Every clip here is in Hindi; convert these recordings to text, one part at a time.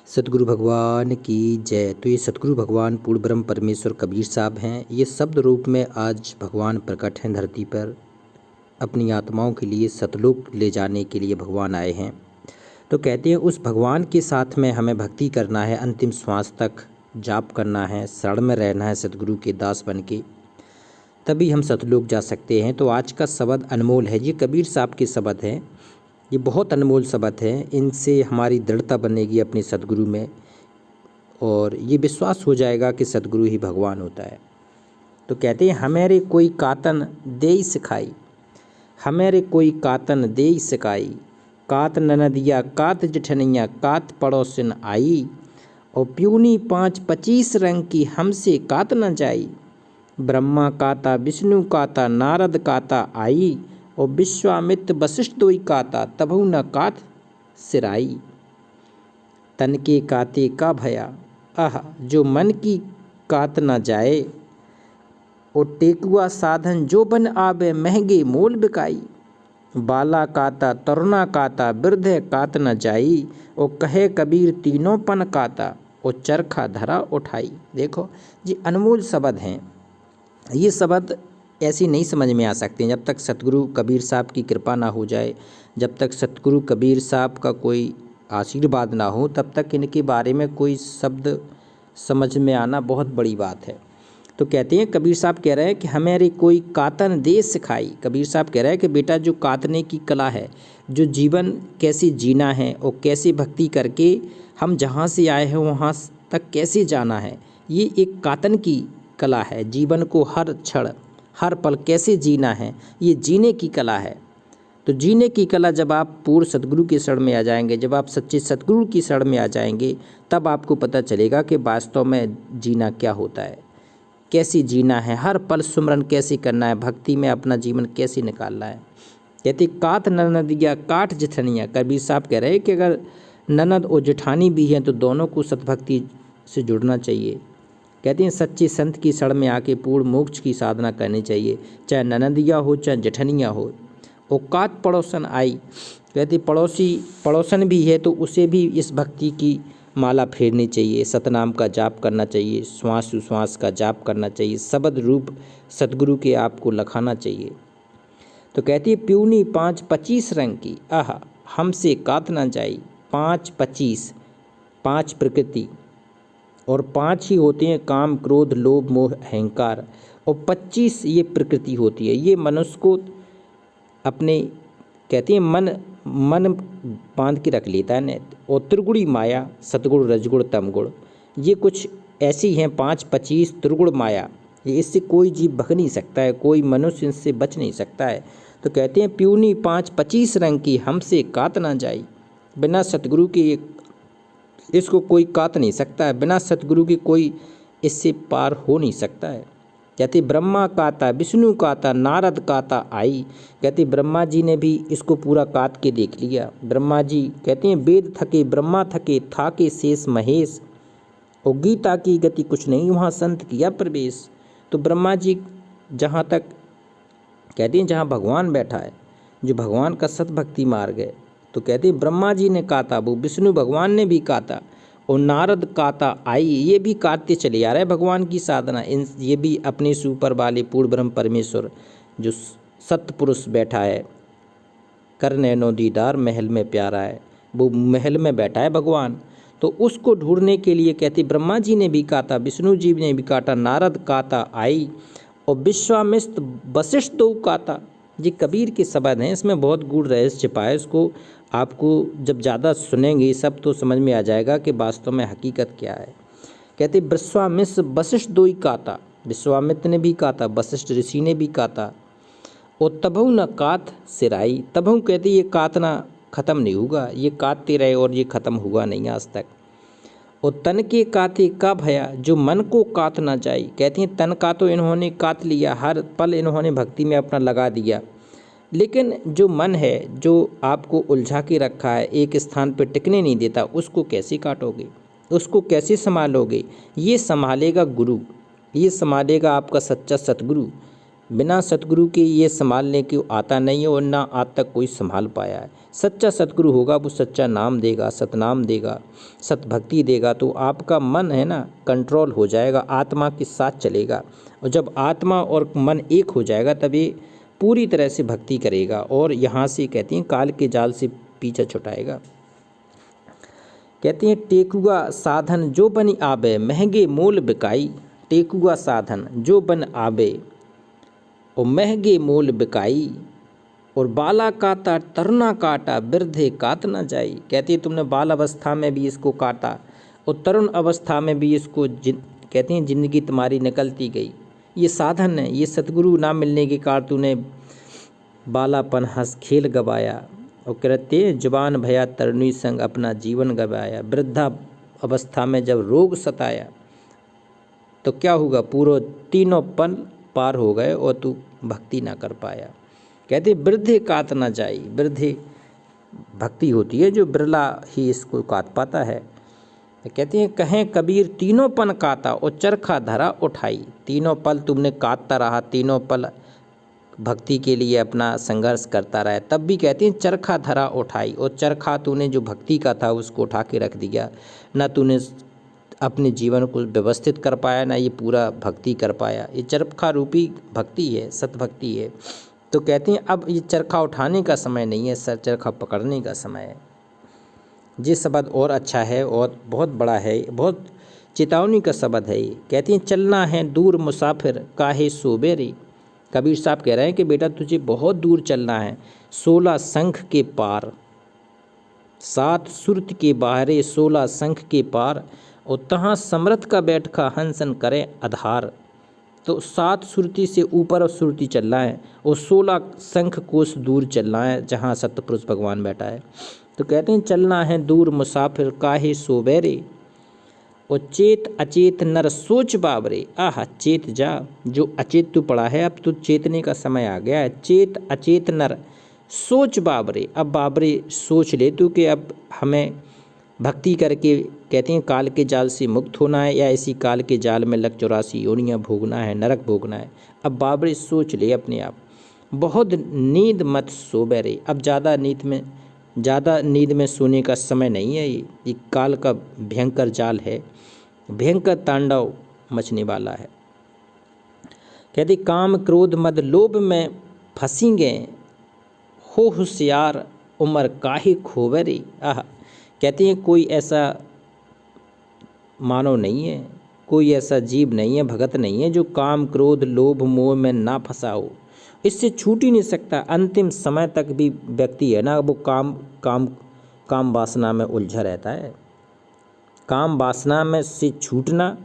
सतगुरु भगवान की जय। तो ये सतगुरु भगवान पूर्ण ब्रह्म परमेश्वर कबीर साहब हैं। ये शब्द रूप में आज भगवान प्रकट हैं धरती पर। अपनी आत्माओं के लिए सतलोक ले जाने के लिए भगवान आए हैं। तो कहते हैं उस भगवान के साथ में हमें भक्ति करना है, अंतिम श्वास तक जाप करना है, शरण में रहना है सतगुरु के दास बन के, तभी हम सतलोक जा सकते हैं। तो आज का शब्द अनमोल है, ये कबीर साहब के शब्द हैं। ये बहुत अनमोल शब्द हैं, इनसे हमारी दृढ़ता बनेगी अपने सतगुरु में और ये विश्वास हो जाएगा कि सतगुरु ही भगवान होता है। तो कहते हैं हमेरे कोई कातन देई सिखाई, हमेरे कोई कातन देई सिखाई, कात ननदिया कात जठनिया कात पड़ोसिन आई, और प्यूनी 5-25 रंग की हमसे कात न जाई, ब्रह्मा काता विष्णु काता नारद काता आई, और विश्वामित्र वशिष्ठ दोई काता तभु न कात सिराई, तन के काते का भया आह जो मन की कात न जाए, और टेकुआ साधन जो बन आवे महंगे मोल बिकाई, बाला काता तरुणा काता वृद्ध कात न जाई, और कहे कबीर तीनों पन काता और चरखा धरा उठाई। देखो ये अनमोल शब्द हैं। ये शब्द ऐसे नहीं समझ में आ सकते जब तक सतगुरु कबीर साहब की कृपा ना हो जाए, जब तक सतगुरु कबीर साहब का कोई आशीर्वाद ना हो, तब तक इनके बारे में कोई शब्द समझ में आना बहुत बड़ी बात है। तो कहते हैं कबीर साहब कह रहे हैं कि हमें कोई कातन दे सिखाई। कबीर साहब कह रहे हैं कि बेटा जो कातने की कला है, जो जीवन कैसे जीना है और कैसे भक्ति करके हम जहाँ से आए हैं वहाँ तक कैसे जाना है, ये एक कातन की कला है। जीवन को हर क्षण हर पल कैसे जीना है, ये जीने की कला है। तो जीने की कला जब आप पूर्ण सतगुरु की शरण में आ जाएंगे, जब आप सच्चे सतगुरु की शरण में आ जाएंगे, तब आपको पता चलेगा कि वास्तव में जीना क्या होता है, कैसे जीना है, हर पल सुमरन कैसे करना है, भक्ति में अपना जीवन कैसे निकालना है। कहते कात ननदिया काट जेठनिया। कबीर साहब कह रहे हैं कि अगर ननद और जेठानी भी हैं तो दोनों को सतभक्ति से जुड़ना चाहिए। कहते हैं सच्चे संत की शरण में आके पूर्ण मोक्ष की साधना करनी चाहिए, चाहे ननदिया हो चाहे जेठनिया हो। और कात पड़ोसन आई, कहते पड़ोसन भी है तो उसे भी इस भक्ति की माला फेरनी चाहिए, सतनाम का जाप करना चाहिए, श्वास उश्वास का जाप करना चाहिए, शब्द रूप सतगुरु के आप को लखाना चाहिए। तो कहती है प्यूनी 5-25 रंग की आह हमसे कात ना जाई। 5-25, 5 प्रकृति और 5 ही होते हैं काम क्रोध लोभ मोह अहंकार, और 25 ये प्रकृति होती है। ये मनुष्य को अपने कहते हैं मन बांध के रख लेता है ने। और त्रिगुणी माया सतगुण रजगुण तमगुण, ये कुछ ऐसी हैं 5-25 त्रिगुण माया, ये इससे कोई जीव भग नहीं सकता है, कोई मनुष्य इनसे बच नहीं सकता है। तो कहते हैं प्यूनी 5-25 रंग की हमसे कात ना जाई, बिना सतगुरु के इसको कोई कात नहीं सकता है, बिना सतगुरु के कोई इससे पार हो नहीं सकता है। कहते ब्रह्मा काता विष्णु काता नारद काता आई। कहते ब्रह्मा जी ने भी इसको पूरा कात के देख लिया। ब्रह्मा जी कहते हैं वेद थके ब्रह्मा थके थाके शेष महेश, और गीता की गति कुछ नहीं वहाँ संत किया प्रवेश। तो ब्रह्मा जी जहाँ तक कहते हैं जहाँ भगवान बैठा है, जो भगवान का सतभक्ति मार्ग है, तो कहते हैं ब्रह्मा जी ने काता, वो विष्णु भगवान ने भी काता, और नारद काता आई, ये भी काटते चले आ रहे हैं भगवान की साधना। इन ये भी अपने से ऊपर वाले पूर्ण ब्रह्म परमेश्वर जो सतपुरुष बैठा है, कर नैनो दीदार महल में प्यारा है, वो महल में बैठा है भगवान। तो उसको ढूंढने के लिए कहते ब्रह्मा जी ने भी काटा, विष्णु जी ने भी काटा, नारद काता आई, और विश्वामित्र वशिष्ठ दो काता। ये कबीर के शब्द हैं, इसमें बहुत गूढ़ रहस्य छिपा है। इसको आपको जब ज़्यादा सुनेंगे सब तो समझ में आ जाएगा कि वास्तव में हकीकत क्या है। कहते विश्वामित्र वशिष्ठ दोई काता, विश्वामित्र ने भी काता, वशिष्ठ ऋषि ने भी काता, और तभु न कात सिराई। तभु कहते ये कातना ख़त्म नहीं होगा, ये काटते रहे और ये ख़त्म हुआ नहीं आज तक। और तन के काते का भया जो मन को कात ना जाए। कहते हैं तन का तो इन्होंने काट लिया, हर पल इन्होंने भक्ति में अपना लगा दिया, लेकिन जो मन है जो आपको उलझा के रखा है, एक स्थान पर टिकने नहीं देता, उसको कैसे काटोगे, उसको कैसे संभालोगे? ये संभालेगा गुरु, ये संभालेगा आपका सच्चा सतगुरु। बिना सतगुरु के ये संभालने को आता नहीं है और ना आज तक कोई संभाल पाया है। सच्चा सतगुरु होगा वो सच्चा नाम देगा, सतनाम देगा, सतभक्ति देगा, तो आपका मन है ना कंट्रोल हो जाएगा, आत्मा के साथ चलेगा। और जब आत्मा और मन एक हो जाएगा तब ये पूरी तरह से भक्ति करेगा और यहाँ से कहती हैं काल के जाल से पीछा छुटाएगा। कहती हैं टेकुआ साधन जो बन आबे महंगे मोल बिकाई। टेकुआ साधन जो बन आबे और महंगे मोल बिकाई। और बाला काटा तरुणा काटा वृद्धे काट न जाई। कहती है तुमने बाल अवस्था में भी इसको काटा और तरुण अवस्था में भी इसको कहती हैं जिंदगी तुम्हारी निकलती गई। ये साधन है, ये सतगुरु ना मिलने के कारण तूने बालापन हंस खेल गवाया। और कहते हैं जवान भया तरुणी संग अपना जीवन गवाया। वृद्धा अवस्था में जब रोग सताया तो क्या होगा, पूरा तीनों पल पार हो गए और तू भक्ति ना कर पाया। कहते वृद्धे काट ना जाई। वृद्धे भक्ति होती है जो बिरला ही इसको काट पाता है। कहते हैं कहें कबीर तीनों पन काटा और चरखा धरा उठाई। तीनों पल तुमने काटता रहा, तीनों पल भक्ति के लिए अपना संघर्ष करता रहा, तब भी कहते हैं चरखा धरा उठाई। और चरखा तूने जो भक्ति का था उसको उठा के रख दिया, ना तूने अपने जीवन को व्यवस्थित कर पाया, ना ये पूरा भक्ति कर पाया। ये चरखा रूपी भक्ति है, सतभक्ति है। तो कहते हैं अब ये चरखा उठाने का समय नहीं है, सर चरखा पकड़ने का समय है। ये शब्द और अच्छा है और बहुत बड़ा है, बहुत चेतावनी का शब्द है ये। कहती हैं चलना है दूर मुसाफिर काहे सोबेरे। कबीर साहब कह रहे हैं कि बेटा तुझे बहुत दूर चलना है, 16 शंख के पार, 7 सुरत के बाहरे 16 शंख के पार। और तहाँ समर्थ का बैठका हंसन करे आधार। तो 7 सुरती से ऊपर और सुरती चलना है और 16 शंख कोस दूर चलना है जहाँ सतपुरुष भगवान बैठा है। तो कहते हैं चलना है दूर मुसाफिर काहे सोबेरे। और चेत अचेत नर सोच बाबरे। आह चेत जा, जो अचेत तू पड़ा है अब तो चेतने का समय आ गया है। चेत अचेत नर सोच बाबरे। अब बाबरे सोच ले तू कि अब हमें भक्ति करके कहते हैं काल के जाल से मुक्त होना है या इसी काल के जाल में लग 84 योनियाँ भोगना है, नरक भोगना है। अब बाबरे सोच ले अपने आप। बहुत नींद मत सो बेरे। अब ज़्यादा नींद में सोने का समय नहीं है। ये काल का भयंकर जाल है, भयंकर तांडव मचने वाला है। कहते काम क्रोध मद लोभ में फंसेंगे हो होशियार उम्र काहे खोबरे। आह कहते हैं कोई ऐसा मानव नहीं है, कोई ऐसा जीव नहीं है, भगत नहीं है जो काम क्रोध लोभ मोह में ना फंसा हो। इससे छूट ही नहीं सकता। अंतिम समय तक भी व्यक्ति है ना वो काम वासना में उलझा रहता है। काम वासना में से छूटना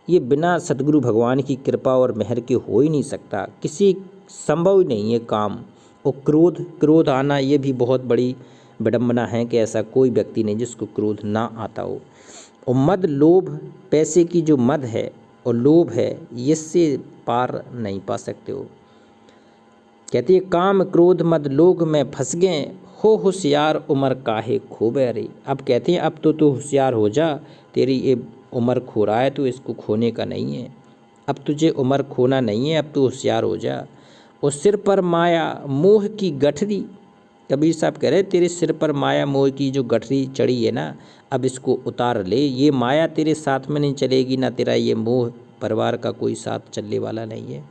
ये बिना सतगुरु भगवान की कृपा और मेहर के हो ही नहीं सकता, किसी संभव ही नहीं है काम। और क्रोध आना ये भी बहुत बड़ी विडंबना है कि ऐसा कोई व्यक्ति नहीं जिसको क्रोध ना आता हो। और मद लोभ, पैसे की जो मद है और लोभ है इससे पार नहीं पा सकते हो। कहती है काम क्रोध मद लोभ में फंस गए हो होशियार उम्र काहे खोबे रे। अब कहते हैं अब तो तू होशियार हो जा, तेरी ये उम्र खो रहा है तो इसको खोने का नहीं है। अब तुझे उम्र खोना नहीं है, अब तू होशियार हो जा। और सिर पर माया मोह की गठरी। कबीर साहब कह रहे तेरे सिर पर माया मोह की जो गठरी चढ़ी है ना, अब इसको उतार ले। ये माया तेरे साथ में नहीं चलेगी, ना तेरा ये मोह परिवार का कोई साथ चलने वाला नहीं है।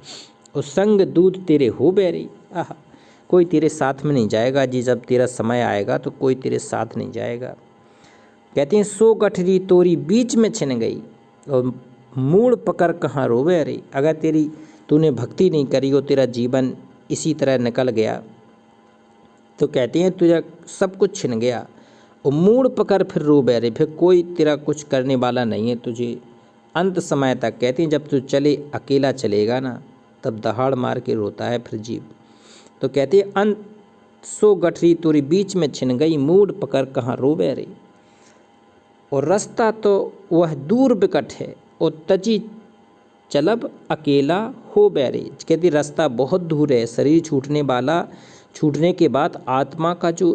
और संग दूध तेरे हो बैरी। आह कोई तेरे साथ में नहीं जाएगा जी, जब तेरा समय आएगा तो कोई तेरे साथ नहीं जाएगा। कहते हैं सो गठरी तोरी बीच में छिन गई और मूड़ पकड़ कहाँ रोवे रे। अगर तूने भक्ति नहीं करी और तेरा जीवन इसी तरह निकल गया तो कहते हैं तुझे सब कुछ छिन गया और मूड़ पकड़ फिर रोवे रे। फिर कोई तेरा कुछ करने वाला नहीं है तुझे अंत समय तक। कहते हैं जब तू चले अकेला चलेगा ना तब दहाड़ मार के रोता है फिर जीव। तो कहते हैं अंत सो गठरी तोरी बीच में छिन गई मूड पकड़ कहाँ रोवे रे। और रास्ता तो वह दूर बिकट है और तजी चलब अकेला हो बैरे। कहती रास्ता बहुत दूर है, शरीर छूटने के बाद आत्मा का जो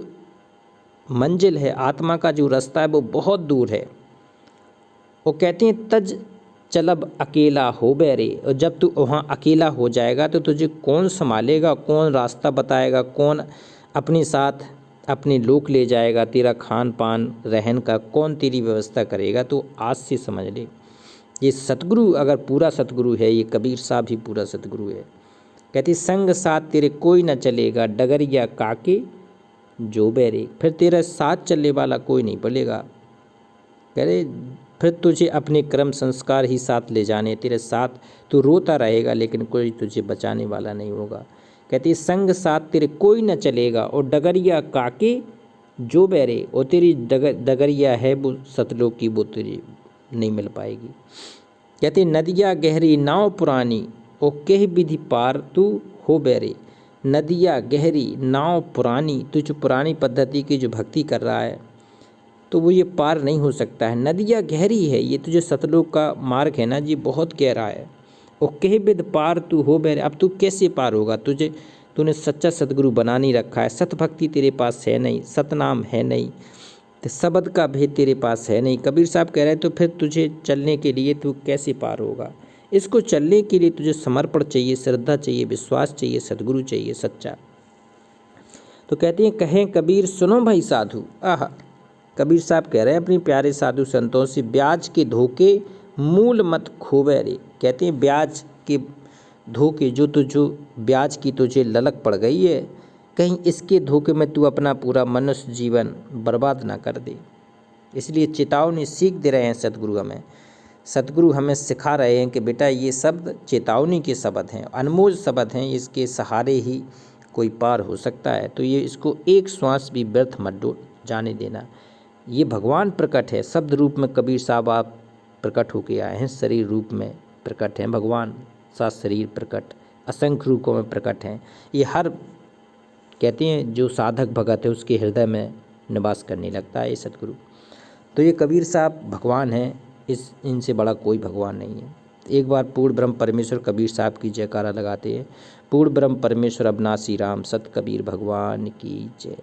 मंजिल है, आत्मा का जो रास्ता है वो बहुत दूर है। वो कहते हैं तज चलब अकेला हो बैरे। और जब तू वहाँ अकेला हो जाएगा तो तुझे कौन संभालेगा, कौन रास्ता बताएगा, कौन अपने साथ अपने लोग ले जाएगा, तेरा खान पान रहन का कौन तेरी व्यवस्था करेगा। तो आज से समझ ले, ये सतगुरु अगर पूरा सतगुरु है, ये कबीर साहब ही पूरा सतगुरु है। कहती संग साथ तेरे कोई न चलेगा, डगरिया काके जो बैरे। फिर तेरे साथ चलने वाला कोई नहीं पड़ेगा। कह रहे फिर तुझे अपने कर्म संस्कार ही साथ ले जाने, तेरे साथ तू रोता रहेगा लेकिन कोई तुझे बचाने वाला नहीं होगा। कहती संग साथ तेरे कोई न चलेगा, और डगरिया काके जो बैरे। और तेरी डगरिया है वो सतलोक की, वो तुझे नहीं मिल पाएगी। कहते नदिया गहरी नाव पुरानी, ओ कह विधि पार तू हो बैरे। नदिया गहरी नाव पुरानी, तू जो पुरानी पद्धति की जो भक्ति कर रहा है तो वो ये पार नहीं हो सकता है। नदिया गहरी है, ये तुझे सतलोक का मार्ग है ना जी, बहुत गहरा है। ओ कह विध पार तू हो बैरे। अब तू कैसे पार होगा, तूने सच्चा सतगुरु बना नहीं रखा है, सतभक्ति तेरे पास है नहीं, सतनाम है नहीं, तो शब्द का भेद तेरे पास है नहीं। कबीर साहब कह रहे हैं तो फिर तुझे चलने के लिए तू कैसे पार होगा। इसको चलने के लिए तुझे समर्पण चाहिए, श्रद्धा चाहिए, विश्वास चाहिए, सतगुरु चाहिए सच्चा। तो कहते हैं कहें कबीर सुनो भाई साधु। आह, कबीर साहब कह रहे हैं अपनी प्यारे साधु संतों से, ब्याज के धोखे मूल मत खोवे रे। कहते हैं ब्याज के धोखे, जो ब्याज की तुझे ललक पड़ गई है, कहीं इसके धोखे में तू अपना पूरा मनुष्य जीवन बर्बाद ना कर दे। इसलिए चेतावनी सीख दे रहे हैं सतगुरु हमें। सतगुरु हमें सिखा रहे हैं कि बेटा ये शब्द चेतावनी के शब्द हैं, अनमोल शब्द हैं, इसके सहारे ही कोई पार हो सकता है। तो ये इसको एक श्वास भी व्यर्थ मत जाने देना। ये भगवान प्रकट है, शब्द रूप में कबीर साहब आप प्रकट होके आए हैं, शरीर रूप में प्रकट हैं भगवान, सात शरीर प्रकट, असंख्य रूपों में प्रकट हैं। ये हर कहते हैं जो साधक भगत है उसके हृदय में निवास करने लगता है ये सतगुरु। तो ये कबीर साहब भगवान हैं, इनसे बड़ा कोई भगवान नहीं है। एक बार पूर्ण ब्रह्म परमेश्वर कबीर साहब की जयकारा लगाते हैं। पूर्ण ब्रह्म परमेश्वर अविनाशी राम, सत कबीर भगवान की जय।